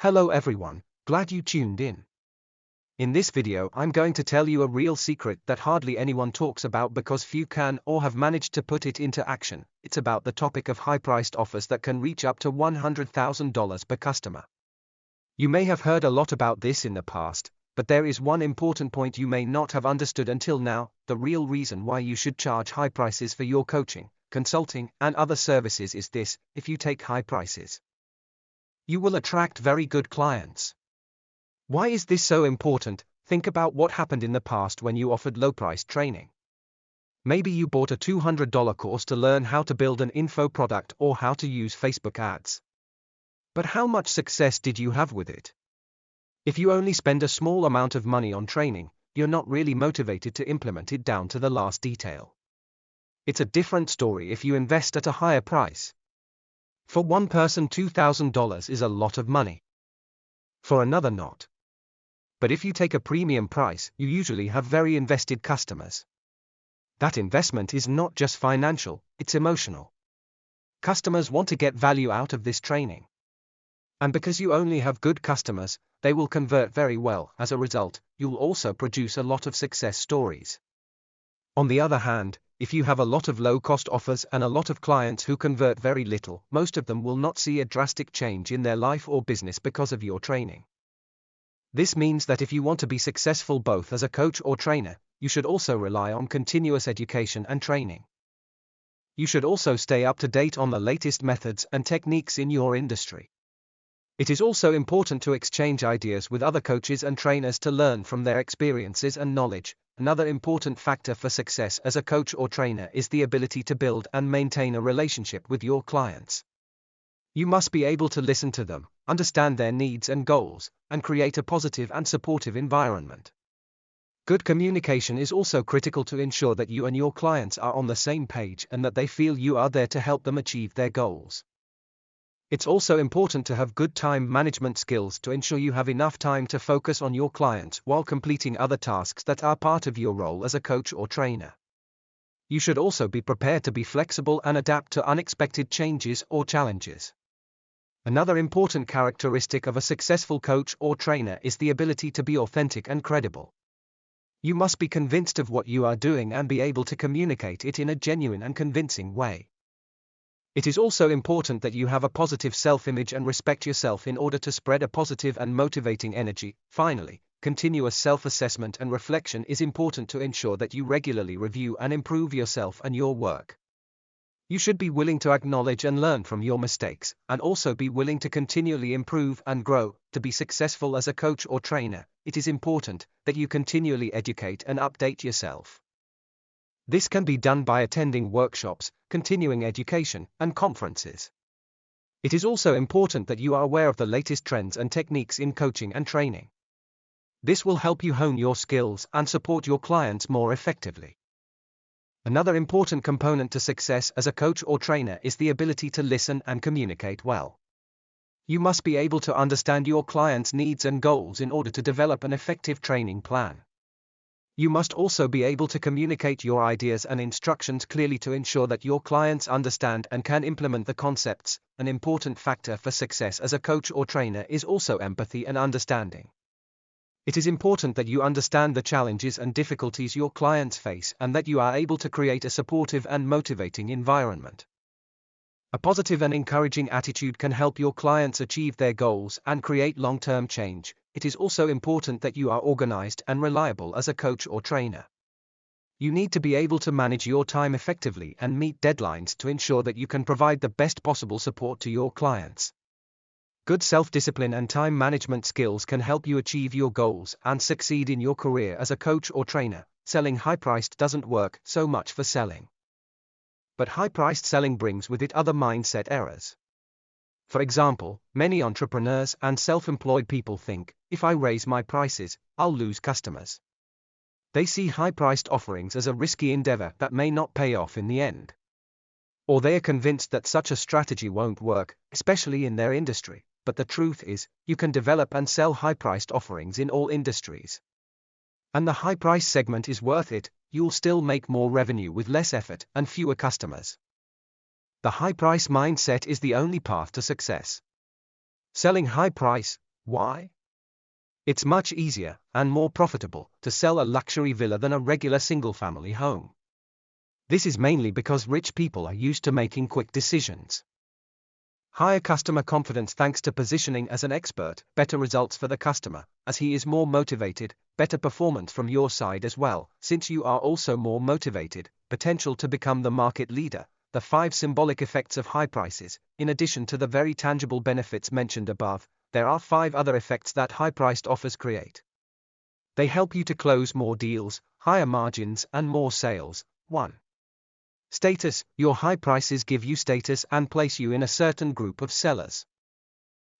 Hello everyone, glad you tuned in. In this video I'm going to tell you a real secret that hardly anyone talks about because few can or have managed to put it into action. It's about the topic of high-priced offers that can reach up to $100,000 per customer. You may have heard a lot about this in the past, but there is one important point you may not have understood until now. The real reason why you should charge high prices for your coaching, consulting, and other services is this: if you take high prices, you will attract very good clients. Why is this so important? Think about what happened in the past when you offered low-priced training. Maybe you bought a $200 course to learn how to build an info product or how to use Facebook ads. But how much success did you have with it? If you only spend a small amount of money on training, you're not really motivated to implement it down to the last detail. It's a different story if you invest at a higher price. For one person, $2,000 is a lot of money. For another, not. But if you take a premium price, you usually have very invested customers. That investment is not just financial, it's emotional. Customers want to get value out of this training. And because you only have good customers, they will convert very well. As a result, you'll also produce a lot of success stories. On the other hand, if you have a lot of low-cost offers and a lot of clients who convert very little, most of them will not see a drastic change in their life or business because of your training. This means that if you want to be successful both as a coach or trainer, you should also rely on continuous education and training. You should also stay up to date on the latest methods and techniques in your industry. It is also important to exchange ideas with other coaches and trainers to learn from their experiences and knowledge. Another important factor for success as a coach or trainer is the ability to build and maintain a relationship with your clients. You must be able to listen to them, understand their needs and goals, and create a positive and supportive environment. Good communication is also critical to ensure that you and your clients are on the same page and that they feel you are there to help them achieve their goals. It's also important to have good time management skills to ensure you have enough time to focus on your clients while completing other tasks that are part of your role as a coach or trainer. You should also be prepared to be flexible and adapt to unexpected changes or challenges. Another important characteristic of a successful coach or trainer is the ability to be authentic and credible. You must be convinced of what you are doing and be able to communicate it in a genuine and convincing way. It is also important that you have a positive self-image and respect yourself in order to spread a positive and motivating energy. Finally, continuous self-assessment and reflection is important to ensure that you regularly review and improve yourself and your work. You should be willing to acknowledge and learn from your mistakes, and also be willing to continually improve and grow. To be successful as a coach or trainer, it is important that you continually educate and update yourself. This can be done by attending workshops, continuing education, and conferences. It is also important that you are aware of the latest trends and techniques in coaching and training. This will help you hone your skills and support your clients more effectively. Another important component to success as a coach or trainer is the ability to listen and communicate well. You must be able to understand your clients' needs and goals in order to develop an effective training plan. You must also be able to communicate your ideas and instructions clearly to ensure that your clients understand and can implement the concepts. An important factor for success as a coach or trainer is also empathy and understanding. It is important that you understand the challenges and difficulties your clients face and that you are able to create a supportive and motivating environment. A positive and encouraging attitude can help your clients achieve their goals and create long-term change. It is also important that you are organized and reliable as a coach or trainer. You need to be able to manage your time effectively and meet deadlines to ensure that you can provide the best possible support to your clients. Good self-discipline and time management skills can help you achieve your goals and succeed in your career as a coach or trainer. Selling high-priced doesn't work so much for selling. But high-priced selling brings with it other mindset errors. For example, many entrepreneurs and self-employed people think, if I raise my prices, I'll lose customers. They see high-priced offerings as a risky endeavor that may not pay off in the end. Or they are convinced that such a strategy won't work, especially in their industry. But the truth is, you can develop and sell high-priced offerings in all industries. And the high-price segment is worth it. You'll still make more revenue with less effort and fewer customers. The high-price mindset is the only path to success. Selling high price Why? It's much easier and more profitable to sell a luxury villa than a regular single-family home. This is mainly because rich people are used to making quick decisions. Higher customer confidence thanks to positioning as an expert, better results for the customer, as he is more motivated, better performance from your side as well, since you are also more motivated, potential to become the market leader. The 5 symbolic effects of high prices. In addition to the very tangible benefits mentioned above, there are 5 other effects that high-priced offers create. They help you to close more deals, higher margins and more sales. 1. Status. Your high prices give you status and place you in a certain group of sellers.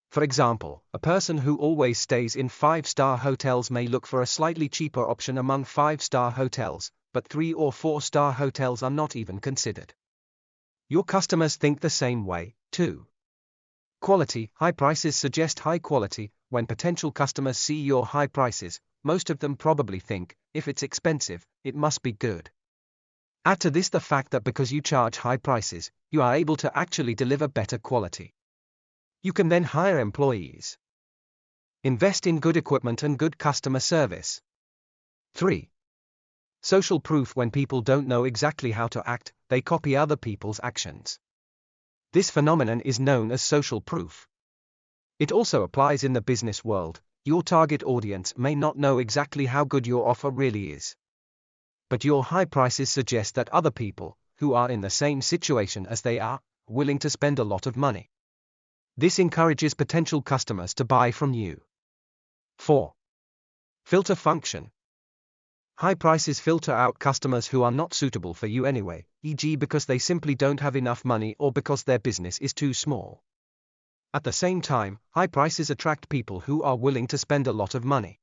For example, a person who always stays in 5-star hotels may look for a slightly cheaper option among 5-star hotels, but 3 or 4-star hotels are not even considered. Your customers think the same way, too. Quality. High prices suggest high quality. When potential customers see your high prices, most of them probably think, if it's expensive, it must be good. Add to this the fact that because you charge high prices, you are able to actually deliver better quality. You can then hire employees. Invest in good equipment and good customer service. 3. Social proof. When people don't know exactly how to act, they copy other people's actions. This phenomenon is known as social proof. It also applies in the business world. Your target audience may not know exactly how good your offer really is. But your high prices suggest that other people, who are in the same situation as they are, willing to spend a lot of money. This encourages potential customers to buy from you. 4. Filter function. High prices filter out customers who are not suitable for you anyway, e.g. because they simply don't have enough money or because their business is too small. At the same time, high prices attract people who are willing to spend a lot of money.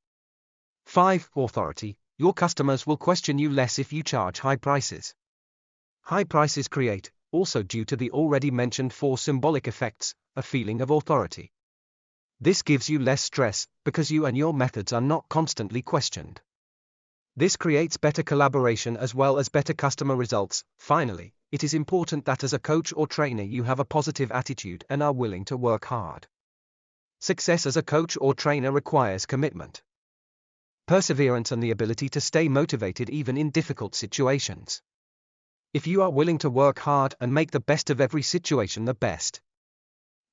5. Authority. Your customers will question you less if you charge high prices. High prices create, also due to the already mentioned 4 symbolic effects, a feeling of authority. This gives you less stress, because you and your methods are not constantly questioned. This creates better collaboration as well as better customer results. Finally, it is important that as a coach or trainer you have a positive attitude and are willing to work hard. Success as a coach or trainer requires commitment, perseverance and the ability to stay motivated even in difficult situations. If you are willing to work hard and make the best of every situation the best,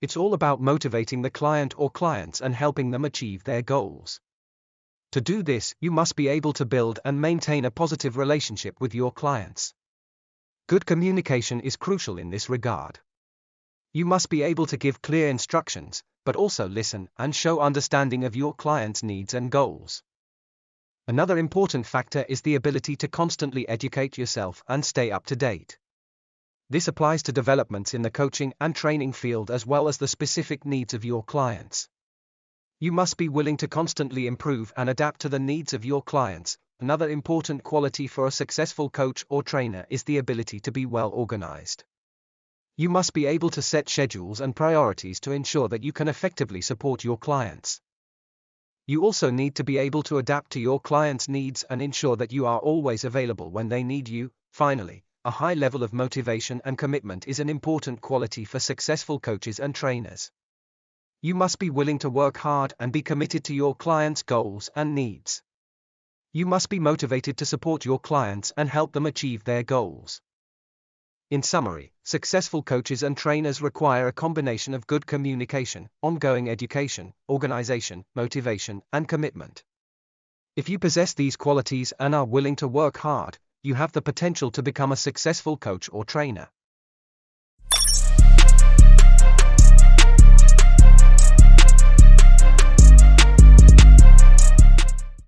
it's all about motivating the client or clients and helping them achieve their goals. To do this, you must be able to build and maintain a positive relationship with your clients. Good communication is crucial in this regard. You must be able to give clear instructions, but also listen and show understanding of your clients' needs and goals. Another important factor is the ability to constantly educate yourself and stay up to date. This applies to developments in the coaching and training field as well as the specific needs of your clients. You must be willing to constantly improve and adapt to the needs of your clients. Another important quality for a successful coach or trainer is the ability to be well organized. You must be able to set schedules and priorities to ensure that you can effectively support your clients. You also need to be able to adapt to your clients' needs and ensure that you are always available when they need you. Finally, a high level of motivation and commitment is an important quality for successful coaches and trainers. You must be willing to work hard and be committed to your clients' goals and needs. You must be motivated to support your clients and help them achieve their goals. In summary, successful coaches and trainers require a combination of good communication, ongoing education, organization, motivation, and commitment. If you possess these qualities and are willing to work hard, you have the potential to become a successful coach or trainer.